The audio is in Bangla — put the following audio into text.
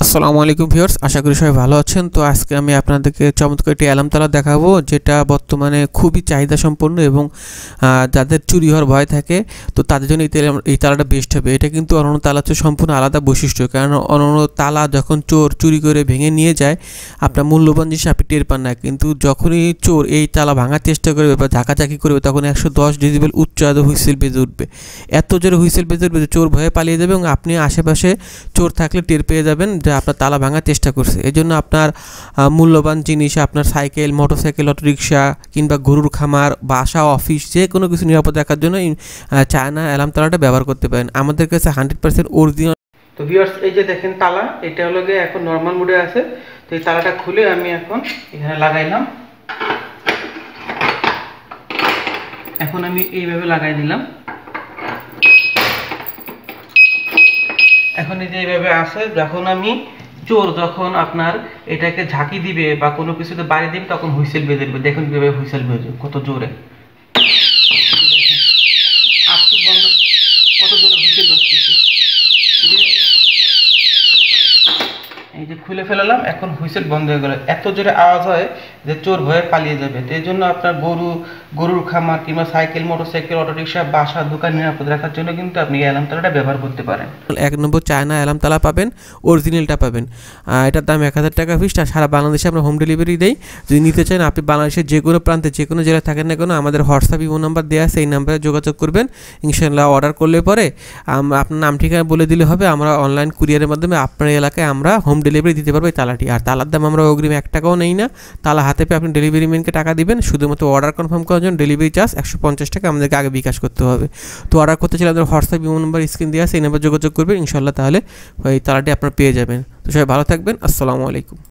আসসালামু আলাইকুম ভিউয়ার্স, আশা করি সবাই ভালো আছেন। তো আজকে আমি আপনাদেরকে চমৎকার একটি অ্যালার্ম তালা দেখাবো, যেটা বর্তমানে খুবই চাহিদা সম্পন্ন এবং যাদের চুরি হওয়ার ভয় থাকে তো তাদের জন্য এই তালাটা বেস্ট হবে। এটা কিন্তু অন্যান্য তালার চেয়ে সম্পূর্ণ আলাদা বৈশিষ্ট্য, কারণ অন্যান্য তালা যখন চোর চুরি করে ভেঙে নিয়ে যায় আপনার মূল্যবান জিনিস আপনি টের পান না, কিন্তু যখনই চোর এই তালা ভাঙার চেষ্টা করবে বা ঝাঁকাঝাঁকি করবে তখন 110 ডেসিবেল উচ্চ আলো হুইসেল বেজে উঠবে। এত জোরে হুইসেল বেজে উঠবে যে চোর ভয়ে পালিয়ে যাবে এবং আপনি আশেপাশে চোর থাকলে টের পেয়ে যাবেন যে আপনার তালা ভাঙার চেষ্টা করছে। এই জন্য আপনার মূল্যবান জিনিস, আপনার সাইকেল, মোটরসাইকেল, অটোরিকশা কিংবা গরুর খামার, বাসা, অফিস, যে কোনো কিছু নিরাপদ রাখার জন্য চায়না অ্যালার্ম তালাটা ব্যবহার করতে পারেন। আমাদের কাছে 100% অরিজিনাল। তো ভিউয়ার্স, এই যে দেখেন তালা, এটা হলো গিয়ে এখন নর্মাল মোডে আছে। তো এই তালাটা খুলে আমি এখন এখানে লাগাইলাম। এখন আমি এইভাবে লাগাই দিলাম। এখন এই যে এইভাবে আছে, যখন আমি চোর যখন আপনার এটাকে ঝাঁকি দিবে বা কোনো কিছুতে বাড়ি দিবে তখন হুইসেল বেজে দেবে। দেখুন কিভাবে হুইসেল বেজে, কত জোরে, বন্ধ, কত জোরে হুইসেল বাজতেছে। এই যে খুলে ফেলালাম, এখন হুইসেল বন্ধ হয়ে গেল। এত জোরে আওয়াজ হয় যে চোর ভয়ে পালিয়ে যাবে। তো এই জন্য আপনার গরুর খামার কিংবা সাইকেল, মোটরসাইকেল, অটোরিকশা, বাসা, দোকান নিরাপদ রাখার জন্য কিন্তু আপনি এই অ্যালার্ম তালাটা ব্যবহার করতে পারেন। 1 নম্বর চায়না অ্যালার্ম তালা পাবেন, অরিজিনালটা পাবেন। এটার দাম 1000 টাকা ফিস। আর সারা বাংলাদেশে আমরা হোম ডেলিভারি দেই। যদি নিতে চান আপনি বাংলাদেশের যে কোনো প্রান্তে যে কোনো জেলায় থাকেন না কেন, আমাদের হোয়াটসঅ্যাপ ইমো নাম্বার দেওয়া আছে, এই নাম্বারে যোগাযোগ করবেন। ইনশাআল্লাহ অর্ডার করলে পরে আপনার নাম ঠিকানা বলে দিলে হবে, আমরা অনলাইন কুরিয়ারের মাধ্যমে আপনার এলাকায় আমরা হোম ডেলিভারি দিতে পারবো এই তালাটি। আর তালার দাম আমরা অগ্রিম 1 টাকাও নেই না। তালা হাতে পেয়ে আপনি ডেলিভারি ম্যানকে টাকা দিবেন। শুধুমাত্র অর্ডার কনফার্ম করার জন্য ডেলিভারি চার্জ 150 টাকা আমাদেরকে আগে বিকাশ করতে হবে। তো অর্ডার করতে চাইলে আমাদের হোয়াটসঅ্যাপ ইমো নাম্বার স্ক্রিন দেওয়া আছে, এই নাম্বার যোগাযোগ করবেন। ইনশাআল্লাহ তাহলে ওই তালাটি আপনারা পেয়ে যাবেন। তো সবাই ভালো থাকবেন। আসসালামু আলাইকুম।